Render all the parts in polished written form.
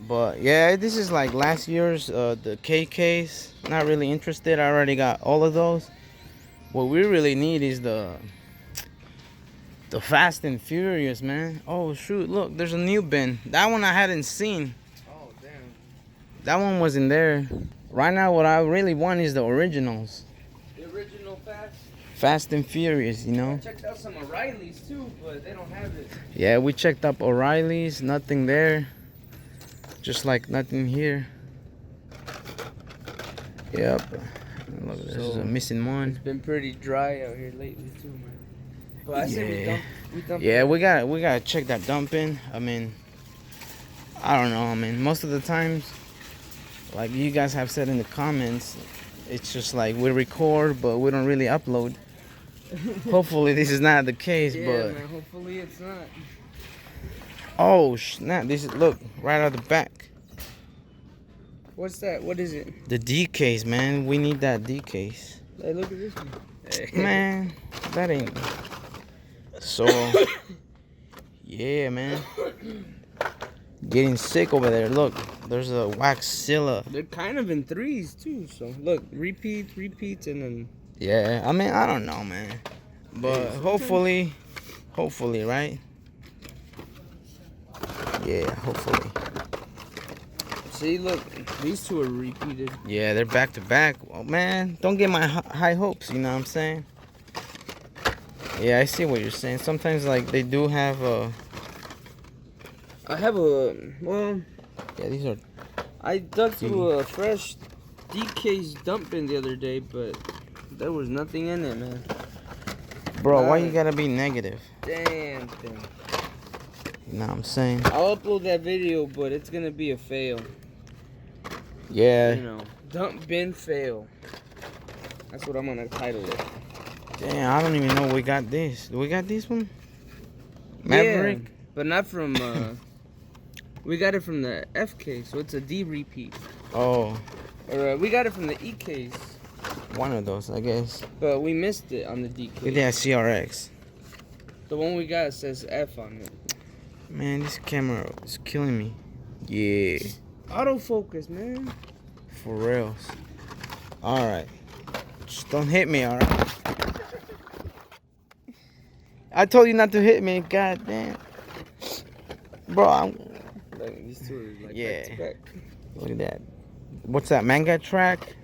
But yeah, this is like last year's the KKs. Not really interested. I already got all of those. What we really need is the Fast and Furious, man. Oh shoot, look, there's a new bin. That one I hadn't seen. Oh damn. That one wasn't there. Right now, what I really want is the originals. The original Fast. Fast and Furious, you I know. checked out some O'Reilly's too, but they don't have it. Yeah, we checked up O'Reilly's, nothing there. Just like nothing here. Yep. Look, this is a missing one. It's been pretty dry out here lately too, man. But I say we dump yeah, we gotta check that dumping. I mean, I don't know. I mean, most of the times, like you guys have said in the comments, it's just like we record, but we don't really upload. Hopefully, this is not the case, yeah, but man, hopefully it's not. oh snap! This is look right out the back. What's that? What is it? The D case, man. We need that D case. Hey, look at this one. Man, that ain't. So, yeah, man. Getting sick over there. Look, there's a Waxilla. They're kind of in threes too. So look, repeats, and then. Yeah, I mean, I don't know, man. But hopefully, right? Yeah, hopefully. See, look, these two are repeated. Yeah, they're back to back. Well, man, don't get my high hopes, you know what I'm saying? Yeah, I see what you're saying. Sometimes, like, they do have a... I have a, well... Yeah, these are... I dug through a fresh DK's dump bin the other day, but there was nothing in it, man. Bro, why you gotta be negative? Damn thing. You know what I'm saying? I'll upload that video, but it's gonna be a fail. Yeah. You know, dump bin fail. That's what I'm gonna title it. Damn, I don't even know we got this. Do we got this one? Maverick? Yeah, but not from, we got it from the F case, so it's a D repeat. Oh. Or we got it from the E case. One of those, I guess. But we missed it on the D case. Look at that CRX. The one we got says F on it. Man, this camera is killing me. Yeah. Autofocus, man. For reals. Alright. Just don't hit me, alright? I told you not to hit me, god damn. Bro, I'm... Like, these two are like Yeah. back to back. Look at that. What's that, manga track?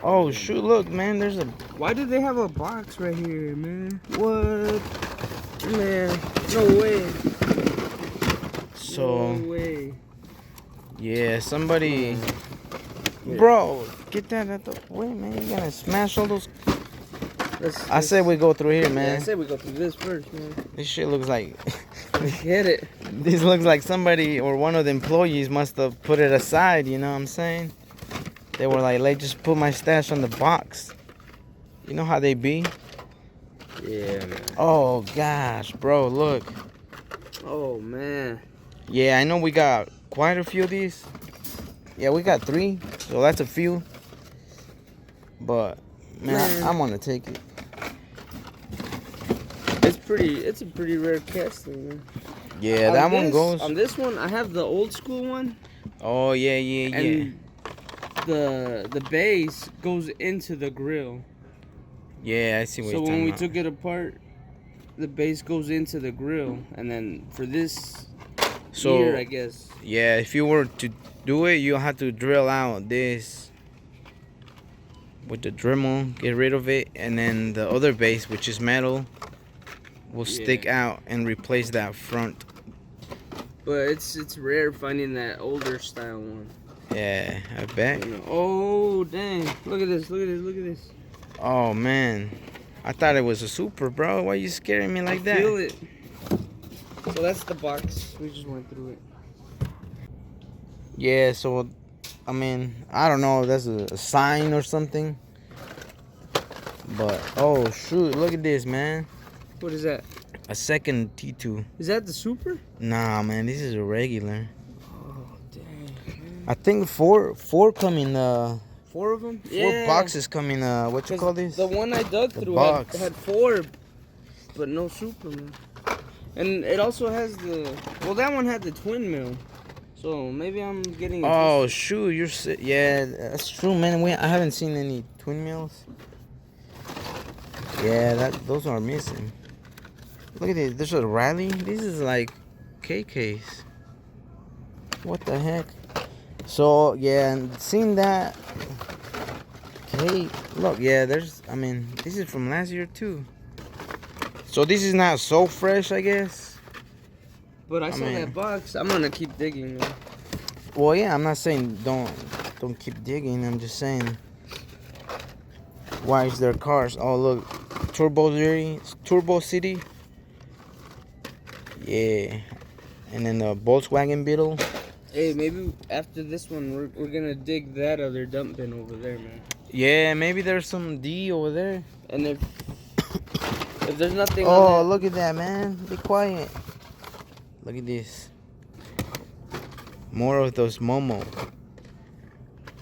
Oh, shoot, look, man, there's a... Why do they have a box right here, man? What? Man, no way. So... No way. Yeah, somebody... Bro, get that out the way, man. You gotta smash all those... I said we go through here, man. Yeah, I said we go through this first, man. This shit looks like... Get it. This looks like somebody or one of the employees must have put it aside, you know what I'm saying? They were like, just put my stash on the box. You know how they be? Yeah, man. Oh, gosh, bro, look. Oh, man. Yeah, I know we got quite a few of these. Yeah, we got 3, so that's a few. But, man. I'm gonna take it. It's a pretty rare casting, man. Yeah, that one goes. On this one, I have the old school one. Oh, yeah. And the base goes into the grill. Yeah, I see what you're So talking when we about. took it apart, the base goes into the grill, and then for this year, I guess. Yeah, if you were to do it, you have to drill out this with the Dremel, get rid of it, and then the other base, which is metal, will stick out and replace that front. But it's rare finding that older style one. Yeah, I bet. Oh dang! Look at this! Look at this! Look at this! Oh man, I thought it was a Super, bro. Why are you scaring me like that? Feel it. So that's the box. We just went through it. Yeah. So, I mean, I don't know if that's a sign or something. But oh shoot! Look at this, man. What is that? A second T2. Is that the Super? Nah, man, this is a regular. Oh dang! Man. I think four come in 4 of them? 4 boxes come in what you call this? The one I dug through had 4, but no Super, man. And it also has the, well, that one had the twin mill. So maybe I'm getting. Oh shoot, yeah, that's true, man. I haven't seen any twin mills. Yeah, those are missing. Look at this. There's a rally. This is like KK's. What the heck? So yeah, and seeing that. Hey, look, yeah. I mean, this is from last year too. So this is not so fresh, I guess. But I saw that box. I'm gonna keep digging, man. Well, yeah, I'm not saying don't keep digging. I'm just saying, why is there cars? Oh, look, Turbo City. Yeah, and then the Volkswagen Beetle. Hey, maybe after this one, we're gonna dig that other dump bin over there, man. Yeah, maybe there's some D over there. And if there's nothing. Oh, look at that, man. Be quiet. Look at this. More of those Momo.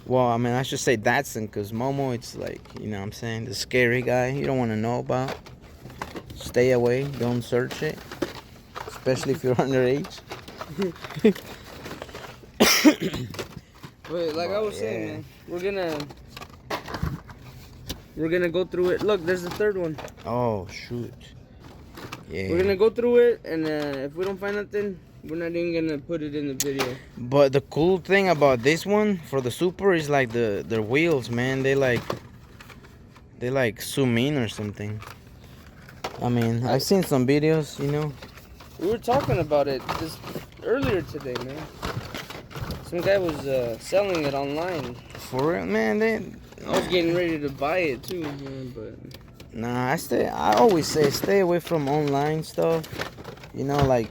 Well, I mean, I should say Datsun, because Momo, it's like, you know what I'm saying, the scary guy you don't want to know about. Stay away. Don't search it. Especially if you're underage. Wait, like I was saying, man, we're gonna go through it. Look, there's the third one. Oh, shoot. Yeah. We're gonna go through it, and if we don't find nothing, we're not even gonna put it in the video. But the cool thing about this one for the Super is like their wheels, man. They like zoom in or something. I mean, I've seen some videos, you know. We were talking about it just earlier today, man. Some guy was selling it online. For real, man. I was getting ready to buy it too, man, but. Nah, I always say stay away from online stuff. You know, like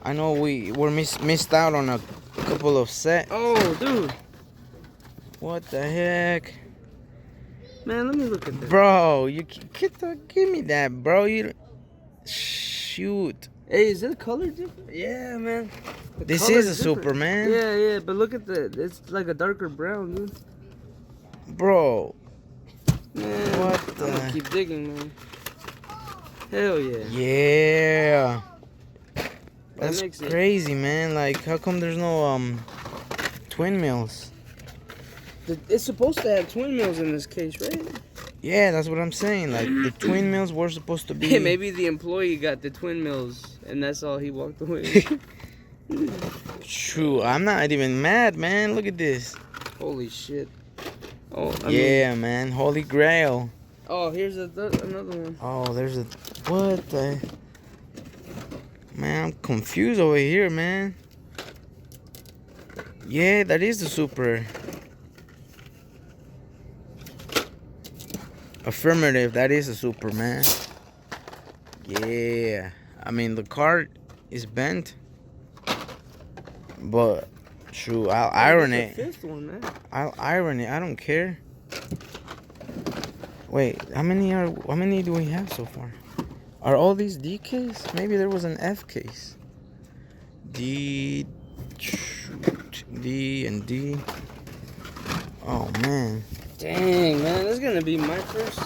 I know we're missed out on a couple of sets. Oh, dude. What the heck? Man, let me look at that. Bro, give me that, bro. Shoot. Hey, is it color different? Yeah, man. This is a Super, man. Yeah, but look at that. It's like a darker brown, dude. Bro. Man, what I'm gonna keep digging, man. Hell yeah. Yeah. That's crazy, man. Like, how come there's no twin mills? It's supposed to have twin mills in this case, right? Yeah, that's what I'm saying. Like, the twin mills were supposed to be. Yeah, maybe the employee got the twin mills, and that's all he walked away. True. I'm not even mad, man. Look at this. Holy shit. Oh, man. Holy Grail. Oh, here's another one. Oh, there's what the? Man, I'm confused over here, man. Yeah, that is the Super. Affirmative, that is a Super, man. Yeah. I mean, the car is bent. But, true, I'll iron it. The fifth one, man. I'll iron it. I don't care. Wait, how many do we have so far? Are all these D case? Maybe there was an F case. D and D. Oh man. Dang, man, this is gonna be my first.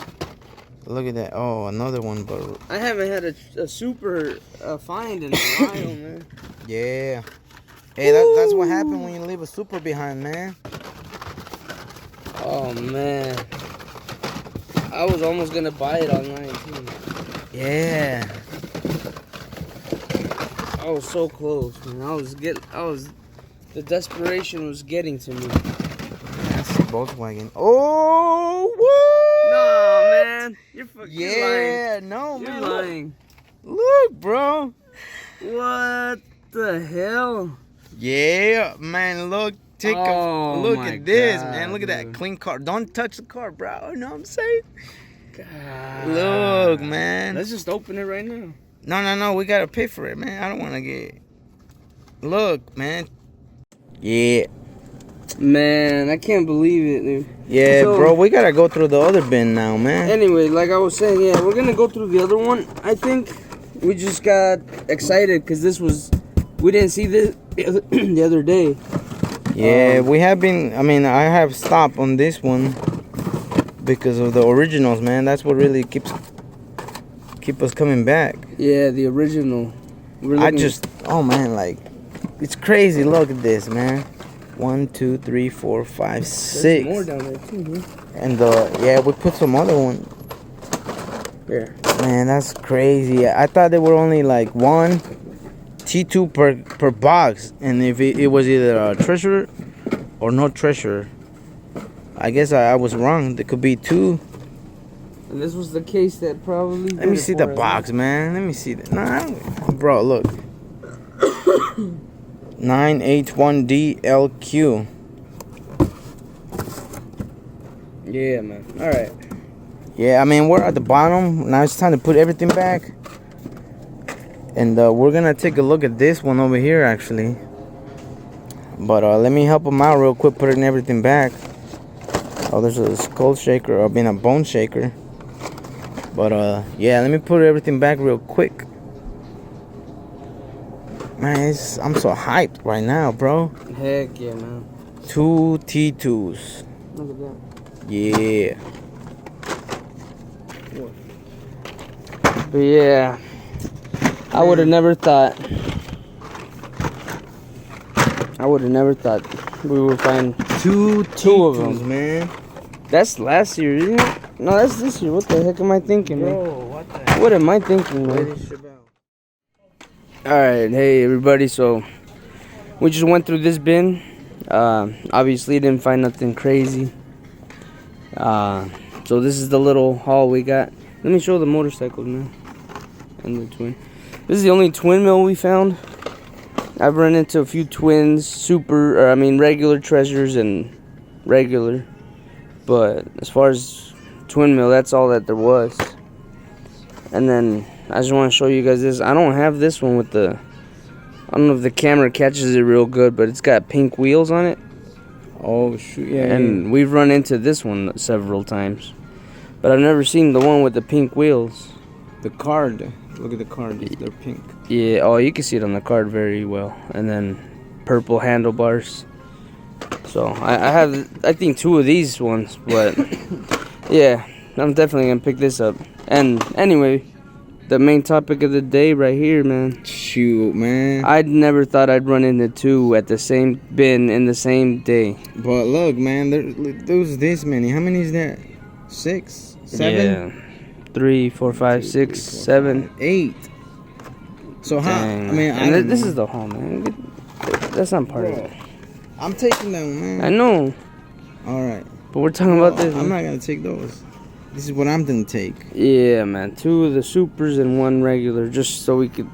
Look at that. Oh, another one, but I haven't had a Super find in a while, man. Yeah. Hey, that's what happened when you leave a Super behind, man. Oh man. I was almost gonna buy it online too. Yeah. I was so close, man. The desperation was getting to me. That's a Volkswagen. Oh, what? Nah, man. You're lying. No, man. You're lying. Look, bro. What the hell? Yeah, man. Look. Look at this, man. Look at that clean car. Don't touch the car, bro. You know what I'm saying? God. Look, man. Let's just open it right now. No. We gotta pay for it, man. I don't want to get. Look, man. Yeah. Man, I can't believe it, dude. Yeah, bro. We gotta go through the other bin now, man. Anyway, like I was saying, yeah, we're gonna go through the other one. I think we just got excited because we didn't see this the other day. Yeah, we have been. I mean, I have stopped on this one because of the originals, man. That's what really keep us coming back. Yeah, the original. Oh man, like it's crazy. Look at this, man. 1, 2, 3, 4, 5, 6. There's more down there too, man. And yeah, we put some other one. There. Man, that's crazy. I thought there were only like one T2 per box, and if it was either a treasure or no treasure. I guess I was wrong. There could be two. And this was the case that probably. Let me see the box, man. Let me see that. Nah, bro, look. 9H1DLQ. Yeah, man. All right. Yeah, I mean, we're at the bottom. Now it's time to put everything back. And we're going to take a look at this one over here, actually. But let me help them out real quick, putting everything back. Oh, there's a skull shaker, I mean a bone shaker. But yeah, let me put everything back real quick. Man, I'm so hyped right now, bro. Heck yeah, man. 2 T2s. Look at that. Yeah. But yeah, I would have never thought. We would find two of them, man. That's last year, isn't it? No, that's this year. What the heck am I thinking, man? Bro, what the heck? What am I thinking, man? Alright, hey everybody, so we just went through this bin. Obviously didn't find nothing crazy. So this is the little haul we got. Let me show the motorcycles, man. And the twin. This is the only twin mill we found. I've run into a few twins, regular treasures and regular. But as far as twin mill, that's all that there was. And then I just want to show you guys this. I don't have this one with I don't know if the camera catches it real good, but it's got pink wheels on it. Oh shoot, yeah. And we've run into this one several times. But I've never seen the one with the pink wheels. The card. Look at the card. They're pink. Yeah, oh, you can see it on the card very well. And then purple handlebars. So I think 2 of these ones, but yeah, I'm definitely gonna pick this up. And anyway, the main topic of the day right here, man. Shoot, man. I'd never thought I'd run into 2 at the same bin in the same day. But look, man, there's this many. How many is that? 6, 7? Yeah. 3, 4, 5, 6, 7, 8. So how? Dang. I mean, and this is the haul, man. That's not part of it. I'm taking them, man. I know. All right. But we're talking about this. I'm not gonna take those. This is what I'm gonna take. Yeah, man. 2 of the supers and 1 regular, just so we could,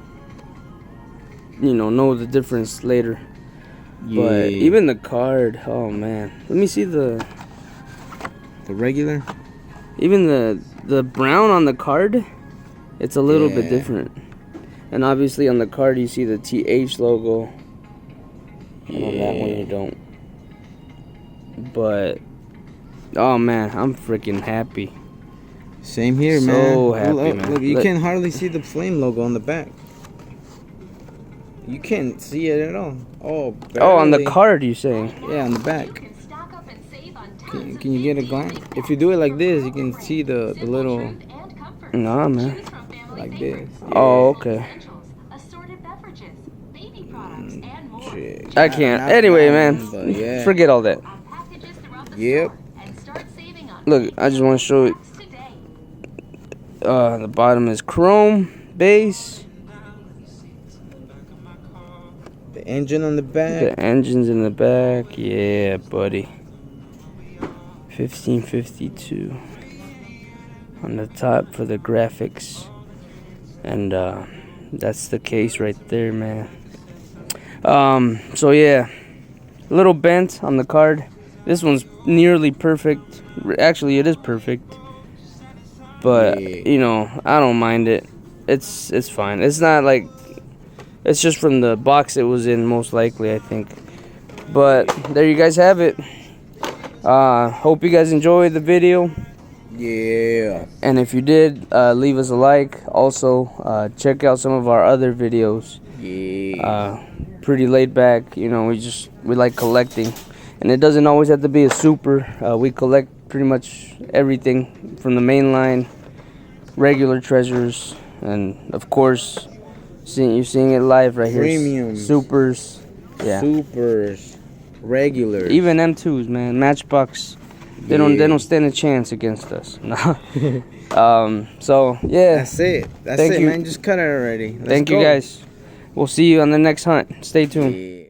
know the difference later. Yeah. But even the card, oh man. Let me see the regular. Even the brown on the card, it's a little bit different. And obviously on the card you see the TH logo. And on that one you don't. But oh man, I'm freaking happy. Same here, man. So happy, man. Look, you can hardly see the flame logo on the back. You can't see it at all. Oh, barely. Oh, on the card you saying? Yeah, on the back. Can you get a glance? If you do it like this, you can see the little. Nah, man. Like this. Yeah. Oh, okay. I can't. Anyway, man. Yeah. Forget all that. Yep. Look, I just want to show it. The bottom is chrome base. The engine on the back. The engine's in the back. Yeah, buddy. 1552 on the top for the graphics. And that's the case right there, man. So yeah, a little bent on the card. This one's nearly perfect. Actually, it is perfect. But I don't mind it. It's fine. It's not like, it's just from the box it was in, most likely, I think. But there you guys have it. Hope you guys enjoyed the video. Yeah. And if you did, leave us a like. Also, check out some of our other videos. Yeah. Pretty laid back. We like collecting, and it doesn't always have to be a super. We collect pretty much everything from the main line, regular treasures, and of course, you're seeing it live right here. Premiums. Supers, Yeah. Supers, regulars. Even M2s, man. Matchbox. They don't stand a chance against us. So yeah. That's it. That's Thank it, you. man. Just cut it already. Let's Thank go. you guys. We'll see you on the next hunt. Stay tuned. Yeah.